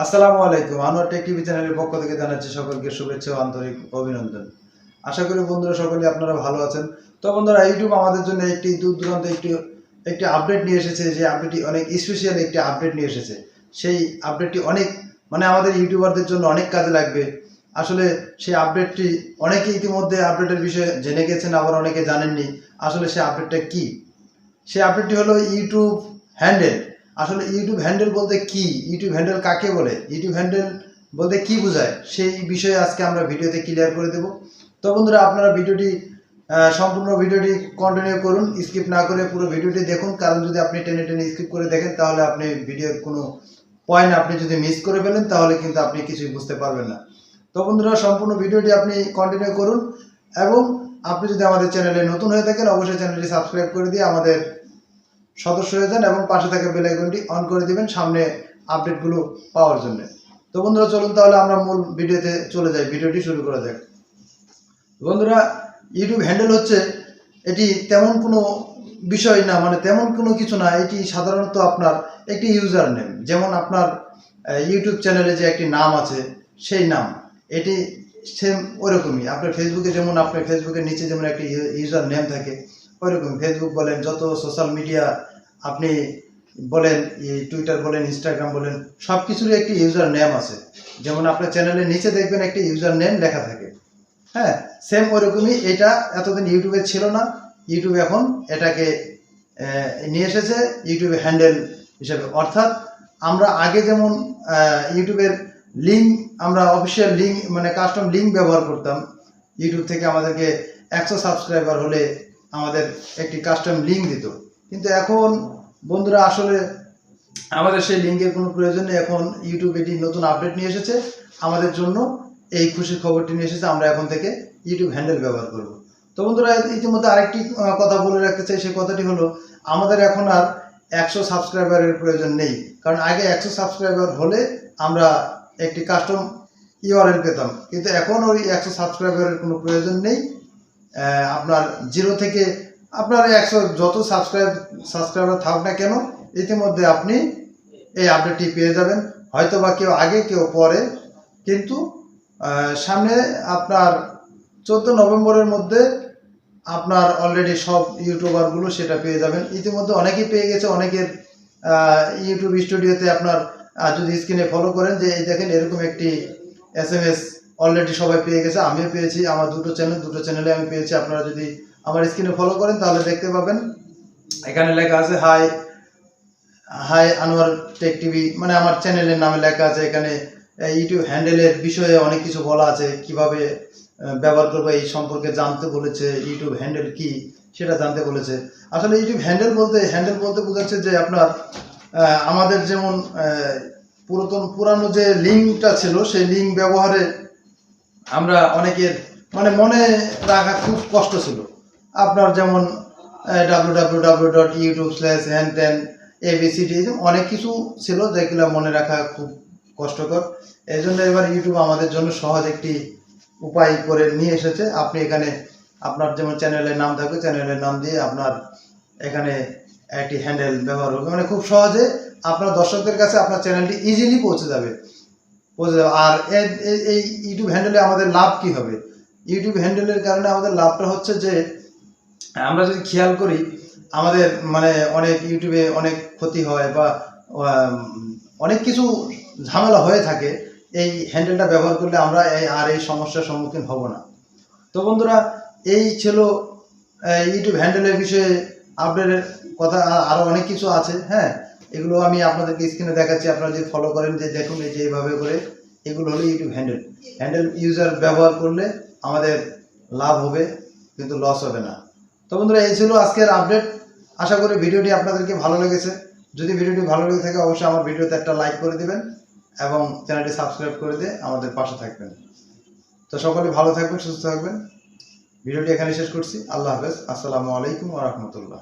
আসসালামু আলাইকুম। Anwar take TV চ্যানেলের পক্ষ থেকে জানাচ্ছি সকলকে শুভেচ্ছা ও আন্তরিক অভিনন্দন। আশা করি বন্ধুরা সকলে আপনারা ভালো আছেন। তো বন্ধুরা, ইউটিউব আমাদের জন্য একটি দূর দূরান্ত একটি আপডেট নিয়ে এসেছে, যে আপডেটটি অনেক স্পেশাল একটি আপডেট নিয়ে এসেছে। সেই আপডেটটি অনেক আমাদের ইউটিউবারদের জন্য অনেক কাজে লাগবে। আসলে সেই আপডেটটি অনেকে ইতিমধ্যে আপডেটের বিষয়ে জেনে গেছেন, আবার অনেকে জানেননি। আসলে সেই আপডেটটা কি? সেই আপডেটটি হলো ইউটিউব হ্যান্ডেল। আসলে ইউটিউব হ্যান্ডেল বলতে কি, ইউটিউব হ্যান্ডেল কাকে বলে, ইউটিউব হ্যান্ডেল বলতে কি বোঝায়, সেই বিষয়ে আজকে আমরা ভিডিওতে ক্লিয়ার করে দেব। তো বন্ধুরা, আপনারা সম্পূর্ণ ভিডিওটি কন্টিনিউ করুন, স্কিপ না করে পুরো ভিডিওটি দেখুন। কারণ যদি আপনি টেনে টেনে স্কিপ করে দেখেন, তাহলে আপনি ভিডিওর কোনো পয়েন্ট আপনি যদি মিস করে ফেলেন, তাহলে কিন্তু আপনি কিছুই বুঝতে পারবেন না। তো বন্ধুরা, সম্পূর্ণ ভিডিওটি আপনি কন্টিনিউ করুন, এবং আপনি যদি আমাদের চ্যানেলে নতুন হয়ে থাকেন, অবশ্যই চ্যানেলটি সাবস্ক্রাইব করে দিয়ে আমাদের সদস্য হয়ে যান, এবং পাশে থাকা বেল আইকনটি অন করে দিবেন সামনে আপডেটগুলো পাওয়ার জন্য। তো বন্ধুরা, চলুন তাহলে আমরা মূল ভিডিওতে চলে যাই, ভিডিওটি শুরু করা যাক। বন্ধুরা, ইউটিউব হ্যান্ডেল হচ্ছে, এটি তেমন কোনো বিষয় না, মানে তেমন কোনো কিছু না। এটি সাধারণত আপনার একটি ইউজার নেম। যেমন আপনার ইউটিউব চ্যানেলে যে একটি নাম আছে, সেই নাম, এটি সেম ওরকমই। আপনার ফেসবুকে যেমন, আপনার ফেসবুকের নিচে যেমন একটি ইউজার নেম থাকে, ওইরকম ফেসবুক বলেন, যত সোশ্যাল মিডিয়া আপনি বলেন, টুইটার বলেন, ইনস্টাগ্রাম বলেন, সব কিছুরই একটি ইউজার নেম আছে। যেমন আপনার চ্যানেলের নিচে দেখবেন একটি ইউজার নেম লেখা থাকে। হ্যাঁ, সেম ওরকমই। এটা এতদিন ইউটিউবে ছিল না, ইউটিউব এখন এটাকে নিয়ে এসেছে ইউটিউবে হ্যান্ডেল হিসেবে। অর্থাৎ আমরা আগে যেমন ইউটিউবের লিঙ্ক, আমরা অফিসিয়াল লিঙ্ক মানে কাস্টম লিঙ্ক ব্যবহার করতাম। ইউটিউব থেকে আমাদেরকে 100 সাবস্ক্রাইবার হলে আমাদের একটি কাস্টম লিঙ্ক দিত। কিন্তু এখন বন্ধুরা, আসলে আমাদের সেই লিঙ্কের কোনো প্রয়োজন নেই। এখন ইউটিউব এটি নতুন আপডেট নিয়ে এসেছে আমাদের জন্য, এই খুশির খবরটি নিয়ে এসেছে। আমরা এখন থেকে ইউটিউব হ্যান্ডেল ব্যবহার করব। তো বন্ধুরা, ইতিমধ্যে আরেকটি কথা বলে রাখতে চাই। সেই কথাটি হলো, আমাদের এখন আর 100 সাবস্ক্রাইবারের প্রয়োজন নেই। কারণ আগে 100 সাবস্ক্রাইবার হলে আমরা একটি কাস্টম ইউআরএল পেতাম, কিন্তু এখন ওই 100 সাবস্ক্রাইবারের কোনো প্রয়োজন নেই। আপনার 0 থেকে আপনার 100 যত সাবস্ক্রাইবার থাকুক না কেন, ইতিমধ্যে আপনি এই আপডেটটি পেয়ে যাবেন। হয়তো বা কেউ আগে কেউ পরে, কিন্তু সামনে আপনার 14 নভেম্বরের মধ্যে আপনার অলরেডি সব ইউটিউবারগুলো সেটা পেয়ে যাবেন। ইতিমধ্যে অনেকেই পেয়ে গেছে। অনেকের ইউটিউব স্টুডিওতে আপনার যদি স্ক্রিনে ফলো করেন, যে এই দেখেন এরকম একটি SMS অলরেডি সবাই পেয়ে গেছে। আমিও পেয়েছি, আমার দুটো চ্যানেলে আমি পেয়েছি। আপনারা যদি আমার স্ক্রিনে ফলো করেন, তাহলে দেখতে পাবেন এখানে লেখা আছে হাই আনোয়ার টেক টিভি, মানে আমার চ্যানেলের নামে লেখা আছে। এখানে ইউটিউব হ্যান্ডেলের বিষয়ে অনেক কিছু বলা আছে, কিভাবে ব্যবহার করবো এই সম্পর্কে জানতে বলেছে। ইউটিউব হ্যান্ডেল কি সেটা জানতে বলেছে। আসলে ইউটিউব হ্যান্ডেল বলতে বোঝাচ্ছে যে আপনার আমাদের যেমন পুরানো যে লিঙ্কটা ছিল, সেই লিঙ্ক ব্যবহারে আমরা অনেকের মানে মনে রাখা খুব কষ্ট ছিল। আপনার যেমন www.youtube/হ্যান ABCD, অনেক কিছু ছিল যেগুলো মনে রাখা খুব কষ্টকর। এই জন্য এবার ইউটিউব আমাদের জন্য সহজ একটি উপায় করে নিয়ে এসেছে। আপনি এখানে আপনার যেমন চ্যানেলের নাম থাকবে, চ্যানেলের নাম দিয়ে আপনার এখানে একটি হ্যান্ডেল ব্যবহার হবে, মানে খুব সহজে আপনার দর্শকদের কাছে আপনার চ্যানেলটি ইজিলি পৌঁছে যাবে। আর এই ইউটিউব হ্যান্ডেলে আমাদের লাভ কি হবে? ইউটিউব হ্যান্ডেলের কারণে আমাদের লাভটা হচ্ছে যে, আমরা যদি খেয়াল করি, আমাদের মানে অনেক ইউটিউবে অনেক ক্ষতি হয় বা অনেক কিছু ঝামেলা হয়ে থাকে। এই হ্যান্ডেলটা ব্যবহার করলে আমরা এই সমস্যার সম্মুখীন হব না। তো বন্ধুরা, এই ছিল ইউটিউব হ্যান্ডেলের বিষয়ে আপডেটের কথা। আরও অনেক কিছু আছে। হ্যাঁ, এগুলো আমি আপনাদেরকে স্ক্রিনে দেখাচ্ছি। আপনারা যদি ফলো করেন, যে দেখুন এই যে এইভাবে করে, এগুলো হলো ইউটিউব হ্যান্ডেল ইউজার ব্যবহার করলে আমাদের লাভ হবে, কিন্তু লস হবে না। তো বন্ধুরা, এই ছিল আজকের আপডেট। আশা করি ভিডিওটি আপনাদেরকে ভালো লেগেছে। যদি ভিডিওটি ভালো লেগে থাকে, অবশ্যই আমার ভিডিওতে একটা লাইক করে দিবেন, এবং চ্যানেলটি সাবস্ক্রাইব করে দিয়ে আমাদের পাশে থাকবেন। তো সকলে ভালো থাকবেন, সুস্থ থাকবেন। ভিডিওটি এখানে শেষ করছি। আল্লাহ হাফেজ। আসসালামু আলাইকুম ওয়া রাহমাতুল্লাহ।